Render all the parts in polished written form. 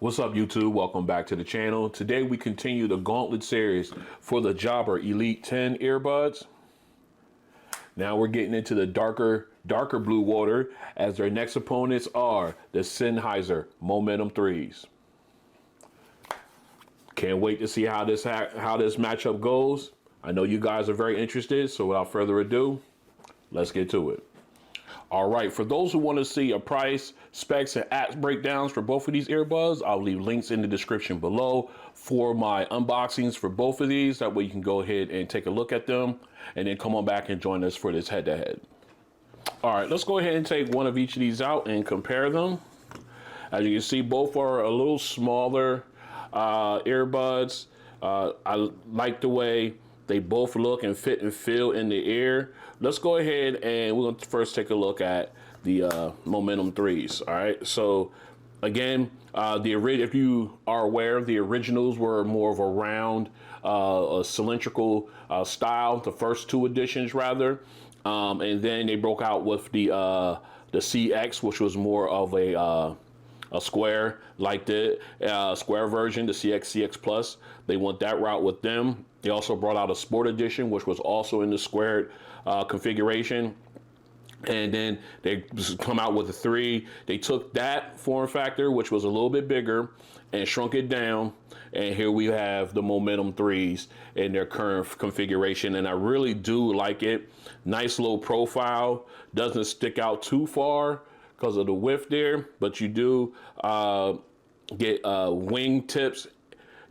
What's up, YouTube? Welcome back to the channel. Today we continue the Gauntlet Series for the Jabra Elite 10 earbuds. Now we're getting into the darker blue water, as their next opponents are the Sennheiser Momentum 3s. Can't wait to see how this matchup goes. I know you guys are very interested, so without further ado, let's get to it. All right, for those who want to see a price, specs, and apps breakdowns for both of these earbuds, I'll leave links in the description below for my unboxings for both of these. That way you can go ahead and take a look at them and then come on back and join us for this head-to-head. All right, let's go ahead and take one of each of these out and compare them. As you can see, both are a little smaller earbuds. I like the way they both look and fit and feel in the ear. Let's go ahead and we're going to first take a look at the Momentum 3s. All right, so again, if you are aware, the originals were more of a round, a cylindrical style, the first two editions rather, and then they broke out with the CX, which was more of a square, like the square version, the CX Plus. They went that route with them. They also brought out a Sport Edition, which was also in the squared configuration. And then they come out with the 3. They took that form factor, which was a little bit bigger, and shrunk it down. And here we have the Momentum 3s in their current configuration. And I really do like it. Nice low profile, doesn't stick out too far because of the width there, but you do get wing tips.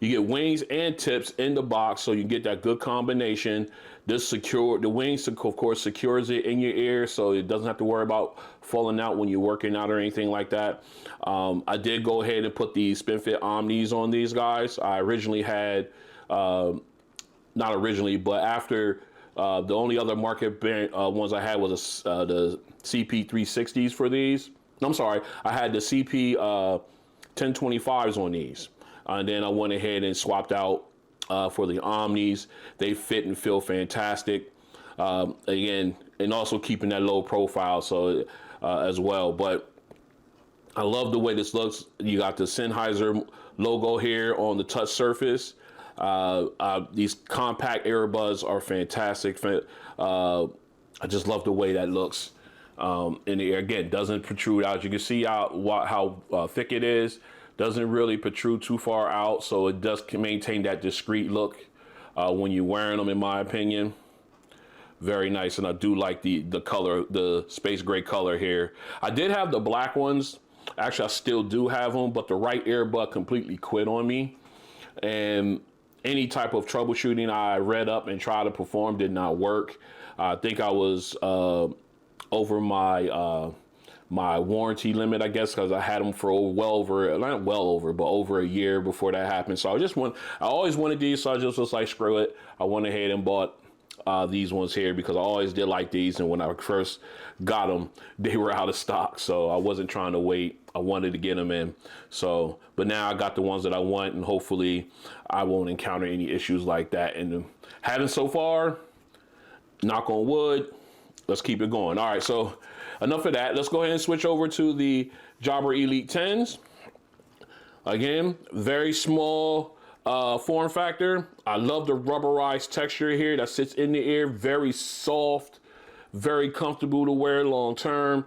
You get wings and tips in the box, so you get that good combination. The wings, of course, secures it in your ear, so it doesn't have to worry about falling out when you're working out or anything like that. I did go ahead and put the SpinFit Omnis on these guys. I originally had, not originally, but after, the only other market ones I had was the CP360s for these. I'm sorry, I had the CP 1025s on these. And then I went ahead and swapped out for the Omnis. They fit and feel fantastic. Again, and also keeping that low profile as well. But I love the way this looks. You got the Sennheiser logo here on the touch surface. These compact earbuds are fantastic. I just love the way that looks in the ear. Again, doesn't protrude out. You can see how thick it is. Doesn't really protrude too far out, so it does maintain that discreet look when you're wearing them, in my opinion. Very nice, and I do like the color, the space gray color here. I did have the black ones. Actually, I still do have them, but the right earbud completely quit on me. And any type of troubleshooting I read up and tried to perform did not work. I think I was over my warranty limit, I guess, because I had them for over a year before that happened. So I always wanted these, so I just was like, screw it. I went ahead and bought these ones here because I always did like these. And when I first got them, they were out of stock. So I wasn't trying to wait. I wanted to get them in. So, but now I got the ones that I want, and hopefully I won't encounter any issues like that. And haven't so far, knock on wood. Let's keep it going. All right, so enough of that. Let's go ahead and switch over to the Jabra Elite 10s. Again, very small form factor. I love the rubberized texture here that sits in the ear. Very soft, very comfortable to wear long term.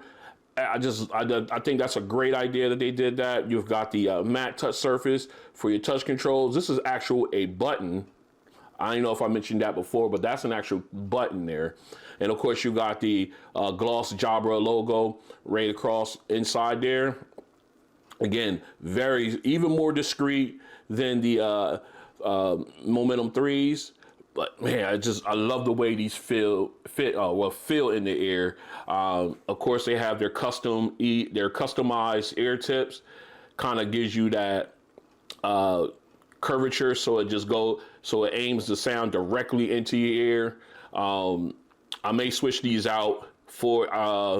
I think that's a great idea that they did that. You've got the matte touch surface for your touch controls. This is a button. I don't know if I mentioned that before, but that's an actual button there. And of course, you got the gloss Jabra logo right across inside there. Again, even more discreet than the Momentum 3s. But man, I love the way these feel in the ear. Of course, they have their customized ear tips. Kind of gives you that curvature, so it aims the sound directly into your ear. I may switch these out for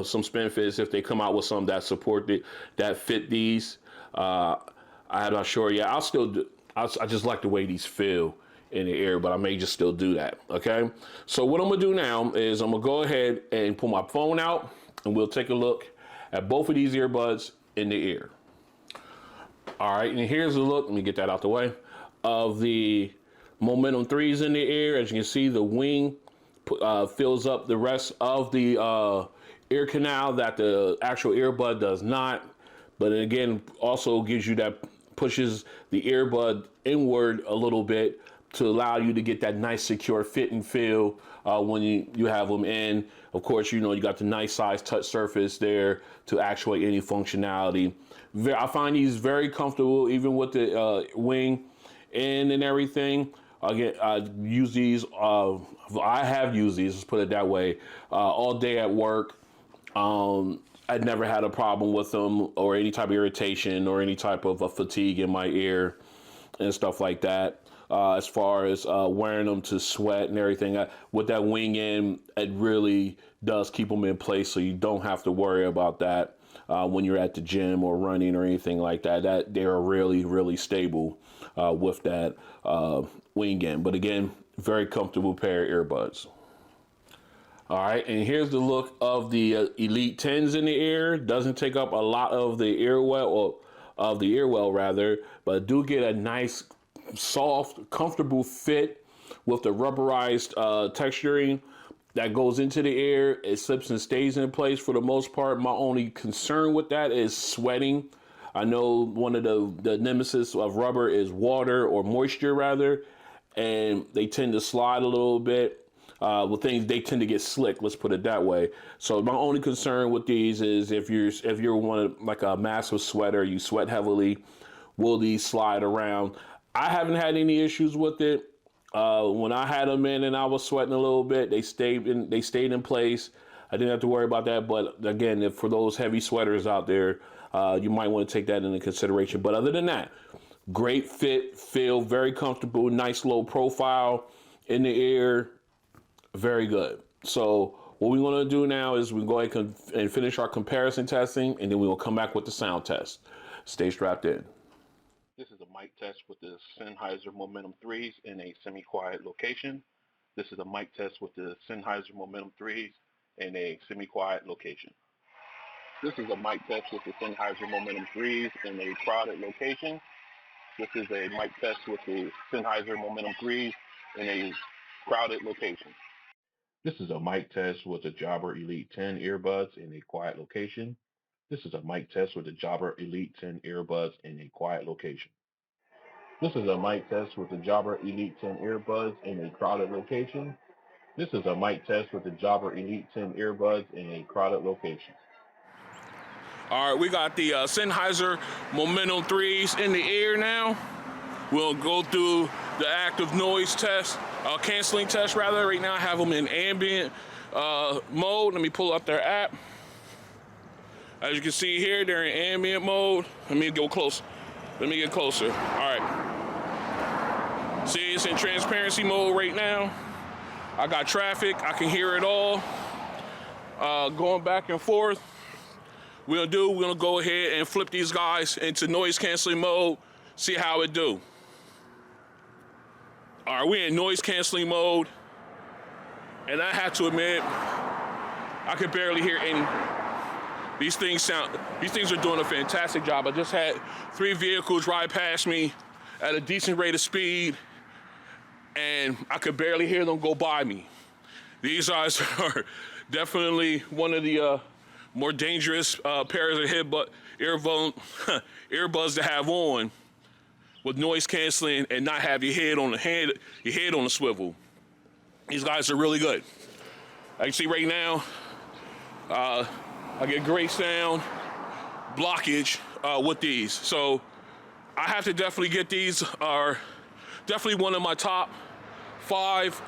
some SpinFits if they come out with some that that fit these. I'm not sure yet. I just like the way these feel in the ear, but I may just still do that. Okay. So what I'm gonna do now is I'm gonna go ahead and pull my phone out, and we'll take a look at both of these earbuds in the ear. All right, and here's a look, let me get that out the way, of the Momentum 3s in the ear. As you can see, the wing fills up the rest of the ear canal that the actual earbud does not. But again, also gives you that, pushes the earbud inward a little bit to allow you to get that nice secure fit and feel when you have them in. Of course, you got the nice size touch surface there to actuate any functionality. I find these very comfortable, even with the wing in and everything. Again, I use these. I have used these. Let's put it that way. All day at work. I'd never had a problem with them or any type of irritation or any type of fatigue in my ear and stuff like that. As far as wearing them to sweat and everything, with that wing in, it really does keep them in place, so you don't have to worry about that when you're at the gym or running or anything like that. That they are really, really stable with that wing in. But again, very comfortable pair of earbuds. All right, and here's the look of the Elite 10s in the ear. Doesn't take up a lot of the earwell rather, but do get a nice, soft, comfortable fit with the rubberized texturing that goes into the ear. It slips and stays in place for the most part. My only concern with that is sweating. I know one of the nemesis of rubber is water, or moisture rather, and they tend to slide a little bit. With things, they tend to get slick. Let's put it that way. So my only concern with these is if you're one like a massive sweater, you sweat heavily, will these slide around? I haven't had any issues with it. When I had them in and I was sweating a little bit, they stayed in place. I didn't have to worry about that. But again, for those heavy sweaters out there, you might want to take that into consideration. But other than that, great fit, feel very comfortable, nice low profile in the ear. Very good. So what we're going to do now is we're going to go ahead and finish our comparison testing, and then we will come back with the sound test. Stay strapped in. This is a mic test with the Sennheiser Momentum 3s in a semi-quiet location. This is a mic test with the Sennheiser Momentum 3s in a semi-quiet location. This is a mic test with the Sennheiser Momentum 3s in a crowded location. This is a mic test with the Sennheiser Momentum 3s in a crowded location. This is a mic test with the Jabra Elite 10 earbuds in a quiet location. This is a mic test with the Jabra Elite 10 earbuds in a quiet location. This is a mic test with the Jabra Elite 10 earbuds in a crowded location. This is a mic test with the Jabra Elite 10 earbuds in a crowded location. All right, we got the Sennheiser Momentum 3s in the ear now. We'll go through the active noise test, canceling test rather. Right now I have them in ambient mode. Let me pull up their app. As you can see here, they're in ambient mode. Let me go close. Let me get closer. All right. See, it's in transparency mode right now. I got traffic. I can hear it all. Going back and forth. We're gonna go ahead and flip these guys into noise canceling mode. See how it do. All right, we're in noise canceling mode, and I have to admit, I could barely hear any. These things are doing a fantastic job. I just had 3 vehicles ride past me at a decent rate of speed, and I could barely hear them go by me. These guys are definitely one of the more dangerous pairs of earbuds to have on, with noise canceling and not have your head on the swivel. These guys are really good. I can see right now, I get great sound blockage with these. So I have to definitely get these. Are definitely one of my top 5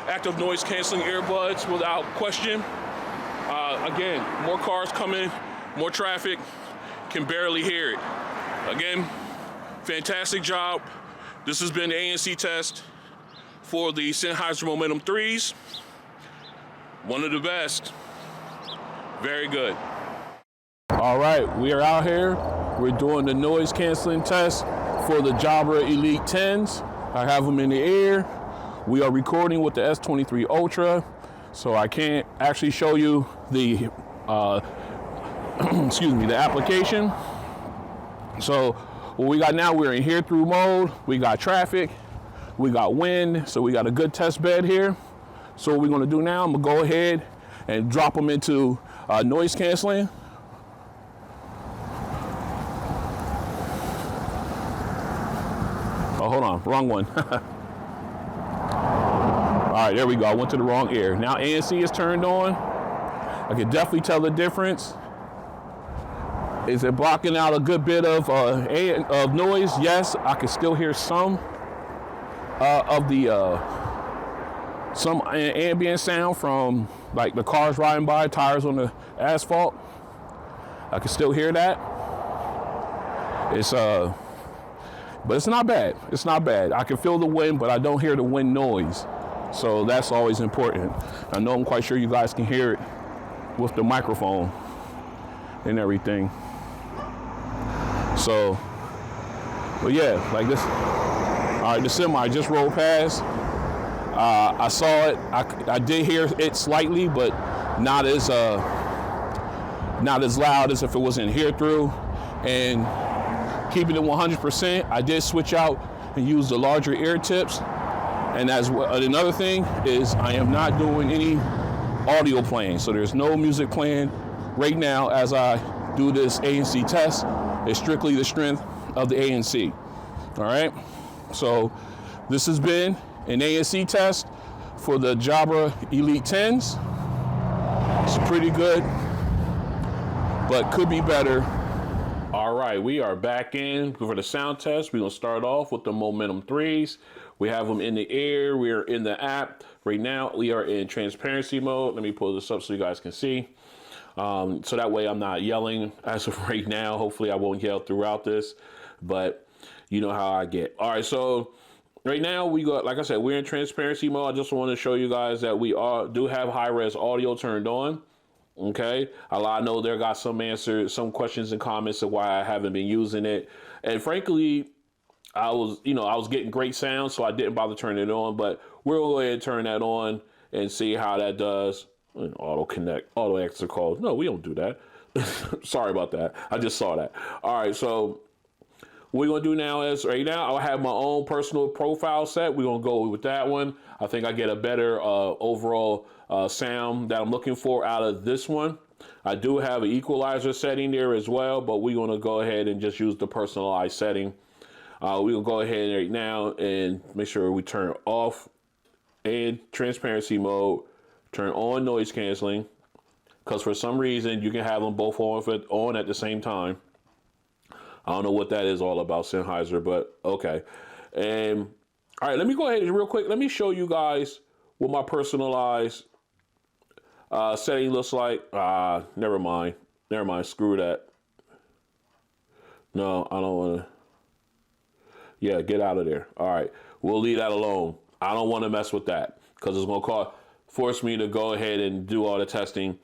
active noise canceling earbuds without question. Again, more cars coming, more traffic, can barely hear it. Again, fantastic job. This has been the ANC test for the Sennheiser Momentum 3s. One of the best. Very good. All right, we are out here. We're doing the noise canceling test for the Jabra Elite 10s. I have them in the ear. We are recording with the S23 Ultra, so I can't actually show you the excuse me, the application. So what we got now, we're in hear through mode. We got traffic, we got wind, so we got a good test bed here. So what we're gonna do now, I'm gonna go ahead and drop them into noise canceling. Oh, hold on, wrong one. All right, there we go, I went to the wrong ear. Now ANC is turned on. I can definitely tell the difference. Is it blocking out a good bit of noise? Yes, I can still hear some of the some ambient sound from like the cars riding by, tires on the asphalt. I can still hear that. It's but it's not bad. It's not bad. I can feel the wind, but I don't hear the wind noise. So that's always important. I know I'm quite sure you guys can hear it with the microphone and everything. So, but yeah, like this. All right, the semi just rolled past. I saw it. I did hear it slightly, but not as loud as if it was in hear through. And keeping it 100%, I did switch out and use the larger ear tips. And as well, another thing is I am not doing any audio playing, so there's no music playing right now as I do this ANC test. It's strictly the strength of the ANC. All right, so this has been an ANC test for the Jabra Elite 10s. It's pretty good, but could be better. All right, we are back in for the sound test. We're gonna start off with the Momentum 3s. We have them in the air, we're in the app. Right now, we are in transparency mode. Let me pull this up so you guys can see. So that way I'm not yelling as of right now. Hopefully I won't yell throughout this, but you know how I get. All right, so right now we got, like I said, we're in transparency mode. I just want to show you guys that we do have high-res audio turned on. Okay, I know there got some questions and comments of why I haven't been using it. And frankly, I was getting great sound, so I didn't bother turning it on, but we'll go ahead and turn that on and see how that does. Auto connect, auto exit calls. No, we don't do that. Sorry about that. I just saw that. All right, so what we're gonna do now is right now I'll have my own personal profile set. We're gonna go with that one. I think I get a better overall sound that I'm looking for out of this one. I do have an equalizer setting there as well, but we're gonna go ahead and just use the personalized setting. We're gonna go ahead right now and make sure we turn off in transparency mode. Turn on noise canceling, because for some reason you can have them both on at the same time. I don't know what that is all about, Sennheiser, but okay. And all right, let me go ahead and real quick. Let me show you guys what my personalized setting looks like. Never mind. Screw that. No, I don't want to. Yeah, get out of there. All right, we'll leave that alone. I don't want to mess with that because it's going to force me to go ahead and do all the testing.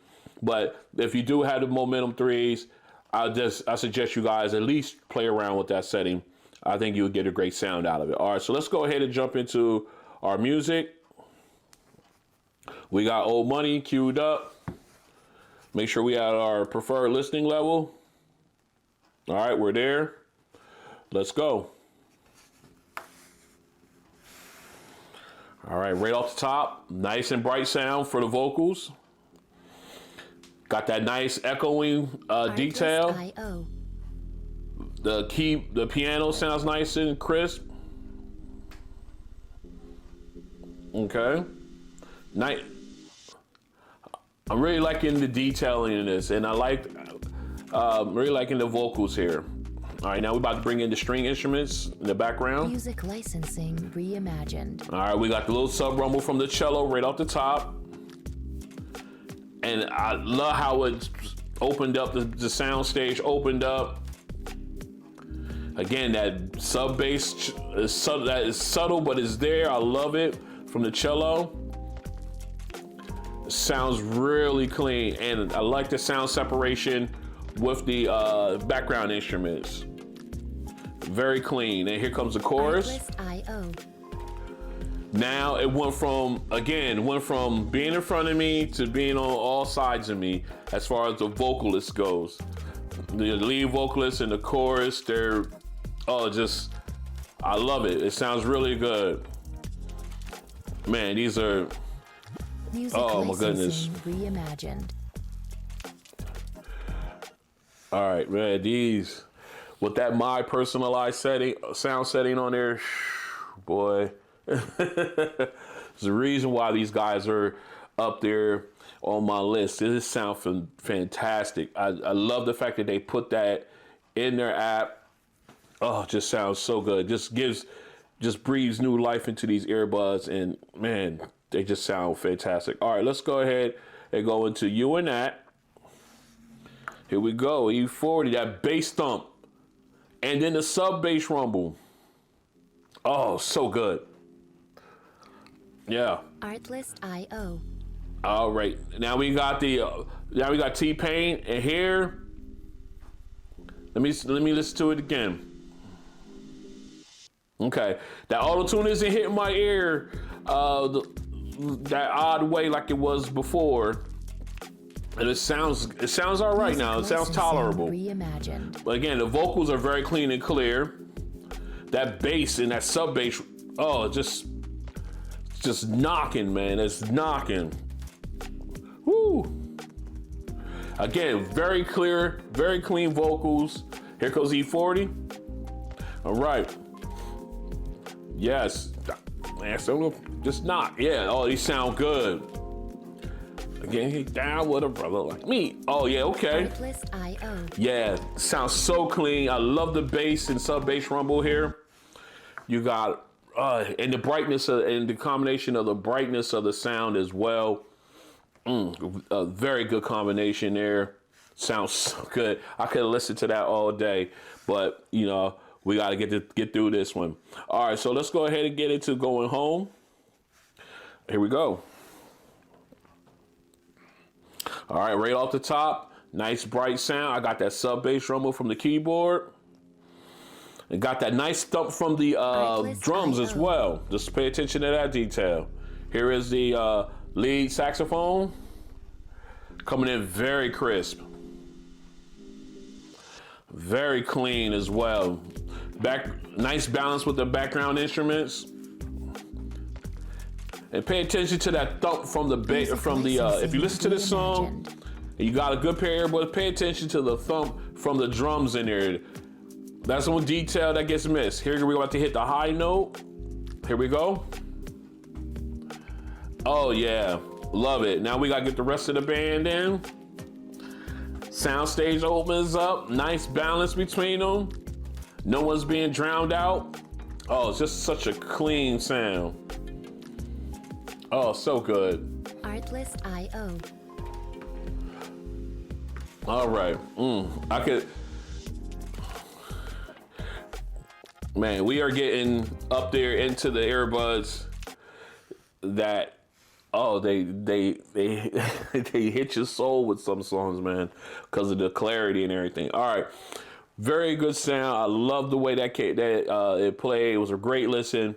But if you do have the Momentum 3s, I suggest you guys at least play around with that setting. I think you'll get a great sound out of it. All right, so let's go ahead and jump into our music. We got Old Money queued up. Make sure we have our preferred listening level. All right, we're there. Let's go. All right, right off the top, nice and bright sound for the vocals. Got that nice echoing detail. The piano sounds nice and crisp. Okay. Nice. I'm really liking the detailing in this, and really liking the vocals here. All right, now we're about to bring in the string instruments in the background. Music licensing reimagined. All right, we got the little sub rumble from the cello right off the top. And I love how it opened up, the sound stage opened up. Again, that sub bass, that is subtle, but it's there. I love it from the cello. It sounds really clean, and I like the sound separation with the background instruments. Very clean. And here comes the chorus. Now it went from being in front of me to being on all sides of me as far as the vocalist goes. The lead vocalist and the chorus, they're, I love it. It sounds really good. Man, these are, Music my licensing goodness. reimagined. All right, man, these, with that my personalized sound setting on there, boy. There's a reason why these guys are up there on my list. This sounds fantastic. I love the fact that they put that in their app. Oh, it just sounds so good. Just breathes new life into these earbuds, and man, they just sound fantastic. All right, let's go ahead and go into You and That. Here we go, E40, that bass thump, and then the sub bass rumble. Oh, so good. Yeah. Artlist.io. All right, now we got T-Pain, and here, let me listen to it again. Okay, that auto-tune isn't hitting my ear that odd way like it was before, and it sounds all right now. It sounds tolerable. Reimagined. But again, the vocals are very clean and clear. That bass and that sub bass, just knocking, man. It's knocking. Woo! Again, very clear, very clean vocals. Here goes E40. All right. Yes. Man, so just knock. Yeah. Oh, these sound good. Again, he down with a brother like me. Oh, yeah, okay. Artlist.io. Yeah, sounds so clean. I love the bass and sub bass rumble here. You got, and the brightness and the combination of the brightness of the sound as well. A very good combination there. Sounds so good. I could listen to that all day, but we got to get through this one. All right, so let's go ahead and get into Going Home. Here we go. All right, right off the top, nice bright sound. I got that sub bass rumble from the keyboard. And got that nice thump from the drums as well. Just pay attention to that detail. Here is the lead saxophone. Coming in very crisp. Very clean as well. Nice balance with the background instruments. And pay attention to that thump from the bass. If you listen to this song, and you got a good pair of earbuds, pay attention to the thump from the drums in there. That's one detail that gets missed. Here we're about to hit the high note. Here we go. Oh yeah, love it. Now we gotta get the rest of the band in. Soundstage opens up. Nice balance between them. No one's being drowned out. Oh, it's just such a clean sound. Oh, so good. Artlist.io. All right. Man, we are getting up there into the earbuds that, they hit your soul with some songs, man, because of the clarity and everything. All right. Very good sound. I love the way that it played. It was a great listen.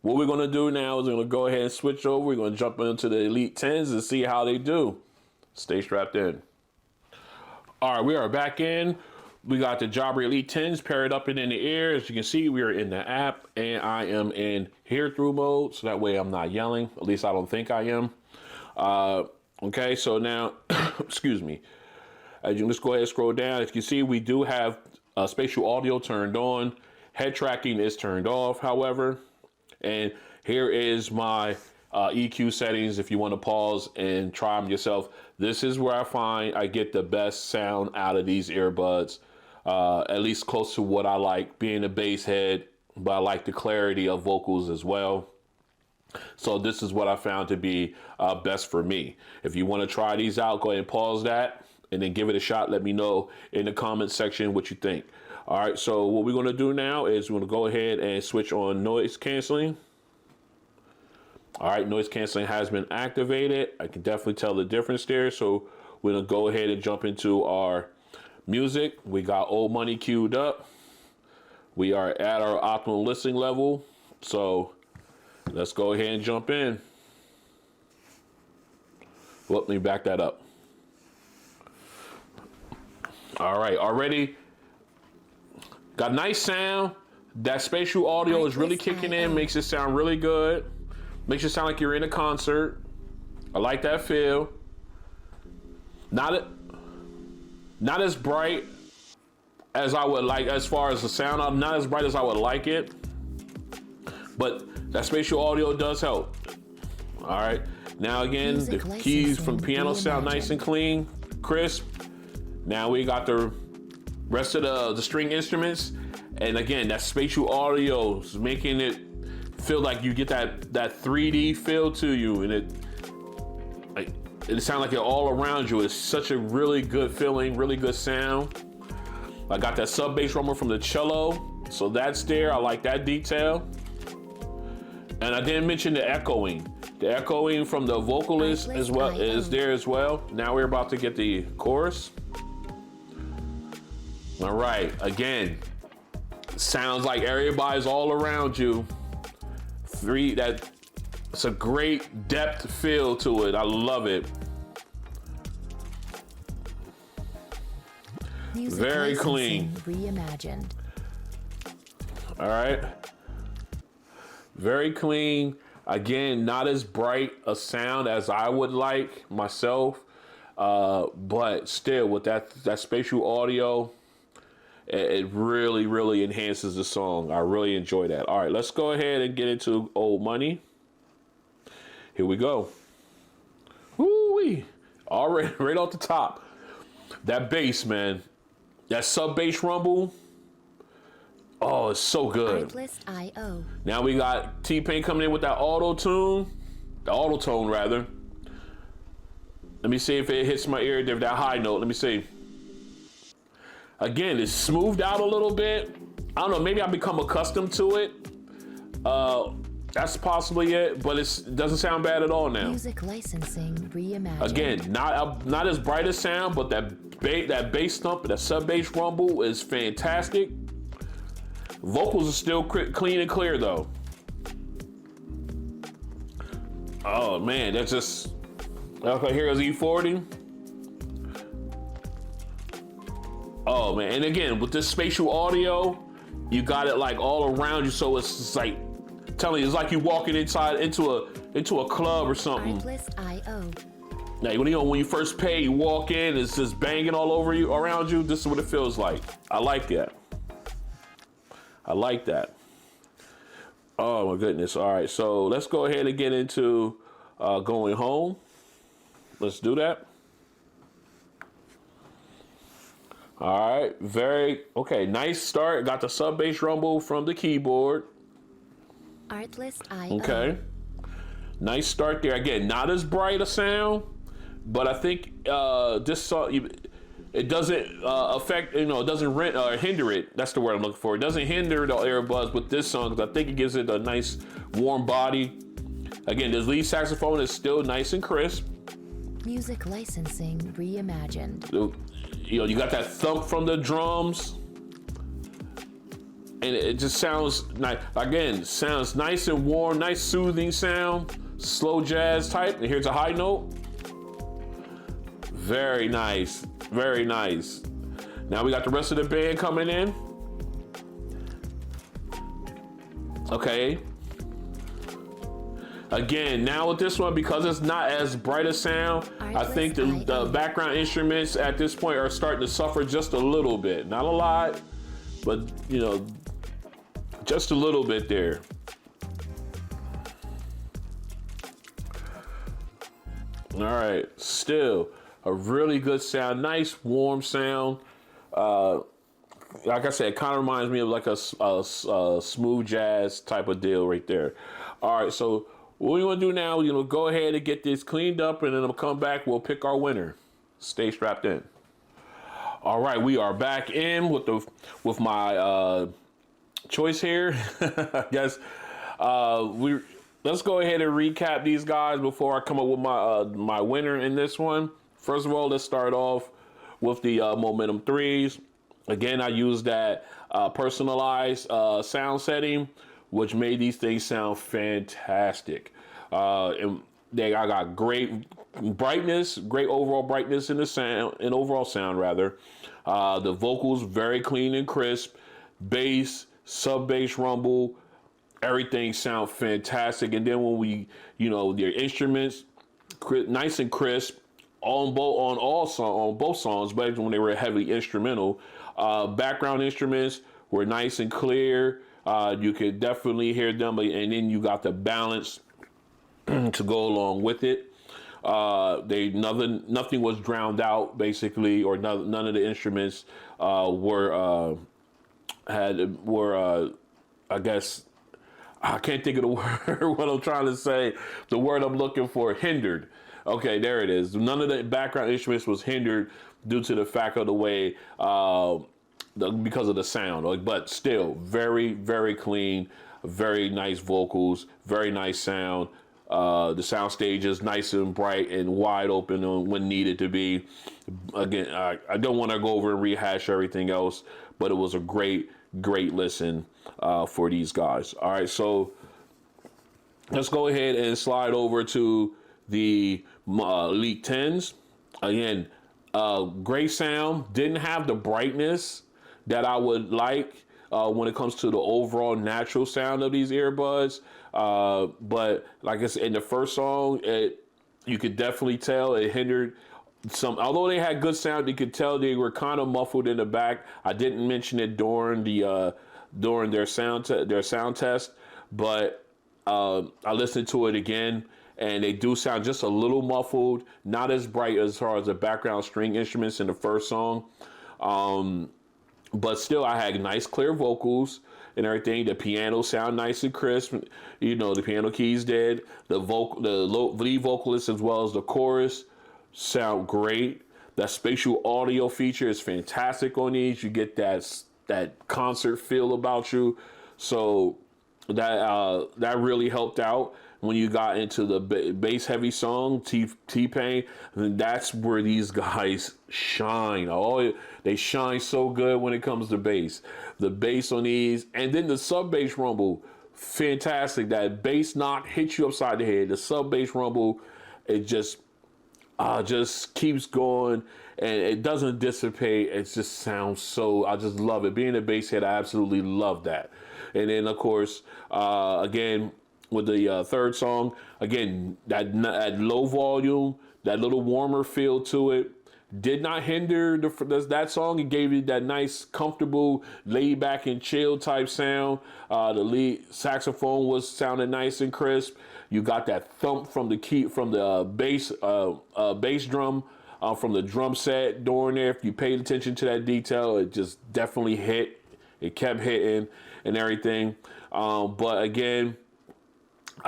What we're going to do now is we're going to go ahead and switch over. We're going to jump into the Elite 10s and see how they do. Stay strapped in. All right, we are back in. We got the Jabra Elite 10s paired up and in the air. As you can see, we are in the app, and I am in hear-through mode, so that way I'm not yelling. At least I don't think I am. Okay, so now, excuse me. As you just go ahead and scroll down, as you can see, we do have spatial audio turned on. Head tracking is turned off, however. And here is my EQ settings if you want to pause and try them yourself. This is where I find I get the best sound out of these earbuds, at least close to what I like, being a bass head, but I like the clarity of vocals as well. So this is what I found to be best for me. If you want to try these out, go ahead and pause that and then give it a shot. Let me know in the comment section what you think. All right, so what we're going to do now is we're going to go ahead and switch on noise canceling. All right, noise canceling has been activated. I can definitely tell the difference there. So we're going to go ahead and jump into our music. We got Old Money queued up. We are at our optimal listening level. So let's go ahead and jump in. Well, let me back that up. All right, already got nice sound. That spatial audio is really kicking in, makes it sound really good. Makes it sound like you're in a concert. I like that feel. Not as bright as I would like, as far as the sound, not as bright as I would like it. But that spatial audio does help. All right. Now again, the keys from the piano sound nice and clean, crisp. Now we got the rest of the string instruments. And again, that spatial audio is making it feel like you get that 3D feel to you. And it sounds like it all around you. It's such a really good feeling, really good sound. I got that sub bass rumble from the cello. So that's there. I like that detail. And I didn't mention the echoing. The echoing from the vocalist as well is there as well. Now we're about to get the chorus. All right, again, sounds like everybody's all around you. It's a great depth feel to it. I love it. Music very clean. Reimagined. All right. Very clean. Again, not as bright a sound as I would like myself, but still with that spatial audio, it really, really enhances the song. I really enjoy that. All right, let's go ahead and get into Old Money. Here we go. Woo-wee. Already, right off the top. That bass, man. That sub bass rumble. Oh, it's so good. Artlist.io. Now we got T-Pain coming in with that auto-tune. The auto-tone, rather. Let me see if it hits my ear, that high note. Let me see. Again, it's smoothed out a little bit. I don't know, maybe I've become accustomed to it. That's possibly it, but it doesn't sound bad at all now. Music licensing reimagined. Again, not as bright a sound, but that bass thump, that sub bass rumble is fantastic. Vocals are still clean and clear though. Oh man, that's just. Okay, here's E40. Oh man, and again with this spatial audio, you got it like all around you, so it's just like telling you, it's like you walking inside into a club or something. Artlist.io. Now, when you first pay, you walk in, it's just banging all over you, around you. This is what it feels like. I like that. I like that. Oh my goodness. All right, so let's go ahead and get into Going Home. Let's do that. All right, okay, nice start. Got the sub bass rumble from the keyboard. Artlist.io. Okay. Nice start there. Again, not as bright a sound, but I think this song, it doesn't affect, it doesn't hinder it. That's the word I'm looking for. It doesn't hinder the earbuds with this song because I think it gives it a nice warm body. Again, this lead saxophone is still nice and crisp. Music licensing reimagined. You got that thump from the drums. And it just sounds nice. Again, sounds nice and warm, nice soothing sound. Slow jazz type. And here's a high note. Very nice. Very nice. Now we got the rest of the band coming in. Okay. Again, now with this one, because it's not as bright a sound, I think the background instruments at this point are starting to suffer just a little bit. Not a lot, but just a little bit there. All right, still a really good sound, nice warm sound. Like I said, it kind of reminds me of like a smooth jazz type of deal right there. All right, so what we want to do now, go ahead and get this cleaned up, and then we'll come back. We'll pick our winner. Stay strapped in. All right, we are back in with my choice here. I guess let's go ahead and recap these guys before I come up with my winner in this one. First of all, let's start off with the Momentum 3s. Again, I used that personalized sound setting, which made these things sound fantastic. And I got great brightness, great overall brightness in the sound, in overall sound rather. The vocals very clean and crisp. Bass, sub bass rumble, everything sound fantastic. And then when we, their instruments, nice and crisp on both songs, but when they were heavily instrumental, background instruments were nice and clear. You could definitely hear them, and then you got the balance to go along with it. Nothing was drowned out basically, or none of the instruments were I guess I can't think of the word what I'm trying to say. The word I'm looking for, hindered. Okay, there it is. None of the background instruments was hindered due to the fact of the way because of the sound. But still, very, very clean, very nice vocals, very nice sound. The sound stage is nice and bright and wide open when needed to be. Again, I don't want to go over and rehash everything else, but it was a great listen for these guys. All right, so let's go ahead and slide over to the Elite 10s. Again, great sound. Didn't have the brightness that I would like when it comes to the overall natural sound of these earbuds. But like I said, in the first song, you could definitely tell it hindered some. Although they had good sound, you could tell they were kind of muffled in the back. I didn't mention it during their sound test, but I listened to it again, and they do sound just a little muffled, not as bright as far as the background string instruments in the first song. But still, I had nice clear vocals and everything. The piano sound nice and crisp. The piano keys did. The lead vocalist as well as the chorus sound great. That spatial audio feature is fantastic on these. You get that concert feel about you. So that really helped out when you got into the bass heavy song, T-Pain. And that's where these guys shine. Oh, they shine so good when it comes to bass. The bass on these, and then the sub bass rumble, fantastic. That bass knock hits you upside the head. The sub bass rumble, it just keeps going, and it doesn't dissipate. It just sounds so, I just love it. Being a bass head, I absolutely love that. And then, of course, again, with the third song, again, that low volume, that little warmer feel to it, did not hinder that song. It gave you that nice, comfortable, laid back and chill type sound. The lead saxophone was sounding nice and crisp. You got that thump from the bass drum, from the drum set during there. If you paid attention to that detail, it just definitely hit. It kept hitting and everything. But again,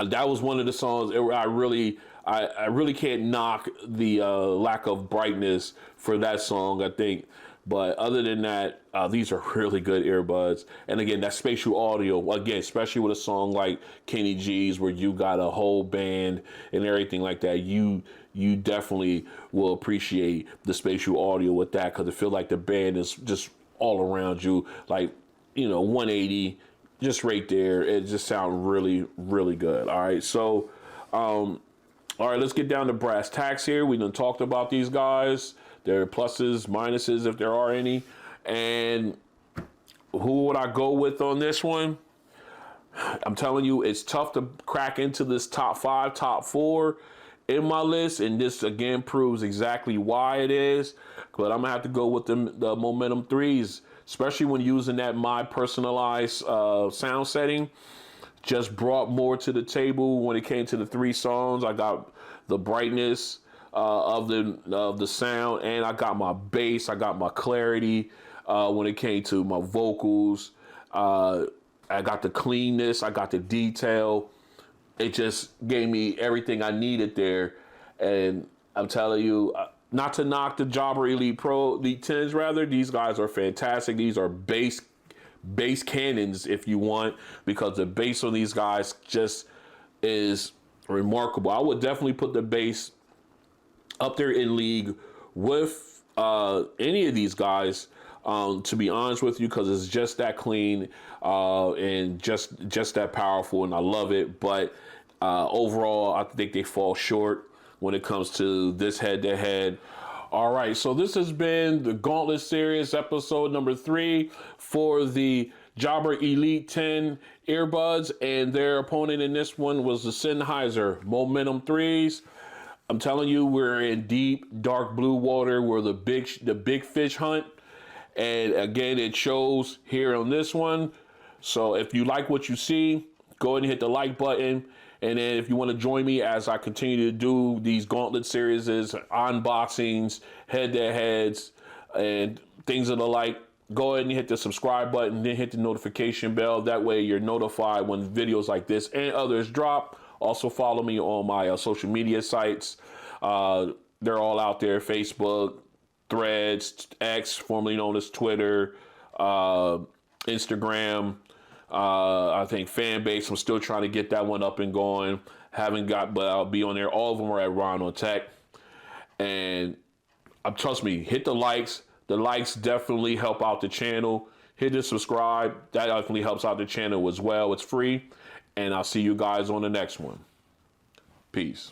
that was one of the songs I really can't knock the lack of brightness for that song, I think. But other than that, these are really good earbuds. And again, that spatial audio, again, especially with a song like Kenny G's, where you got a whole band and everything like that, you definitely will appreciate the spatial audio with that, because I feel like the band is just all around you, like, 180, just right there. It just sounds really, really good. All right, so all right, let's get down to brass tacks here. We done talked about these guys, their pluses, minuses, if there are any. And who would I go with on this one? I'm telling you, it's tough to crack into this top 5, top 4 in my list. And this, again, proves exactly why it is. But I'm going to have to go with the Momentum 3s, especially when using that my personalized sound setting. Just brought more to the table when it came to the 3 songs. I got the brightness of the sound, and I got my bass. I got my clarity when it came to my vocals. I got the cleanness. I got the detail. It just gave me everything I needed there. And I'm telling you, not to knock the Jabra Elite 10s rather. These guys are fantastic. These are bass cannons, if you want, because the bass on these guys just is remarkable. I would definitely put the bass up there in league with any of these guys, to be honest with you, because it's just that clean and just that powerful, and I love it. But overall, I think they fall short when it comes to this head-to-head. All right, so this has been the Gauntlet Series episode number 3 for the Jabra Elite 10 earbuds, and their opponent in this one was the Sennheiser Momentum 3s. I'm telling you, we're in deep, dark blue water where the big fish hunt. And again, it shows here on this one. So if you like what you see, go ahead and hit the like button. And then if you want to join me as I continue to do these Gauntlet series, unboxings, head-to-heads, and things of the like, go ahead and hit the subscribe button, then hit the notification bell. That way you're notified when videos like this and others drop. Also follow me on my social media sites. They're all out there: Facebook, Threads, X, formerly known as Twitter, Instagram, I think Fanbase. I'm still trying to get that one up and going. Haven't got, but I'll be on there. All of them are at Ron on Tech. And trust me, hit the likes. The likes definitely help out the channel. Hit the subscribe. That definitely helps out the channel as well. It's free. And I'll see you guys on the next one. Peace.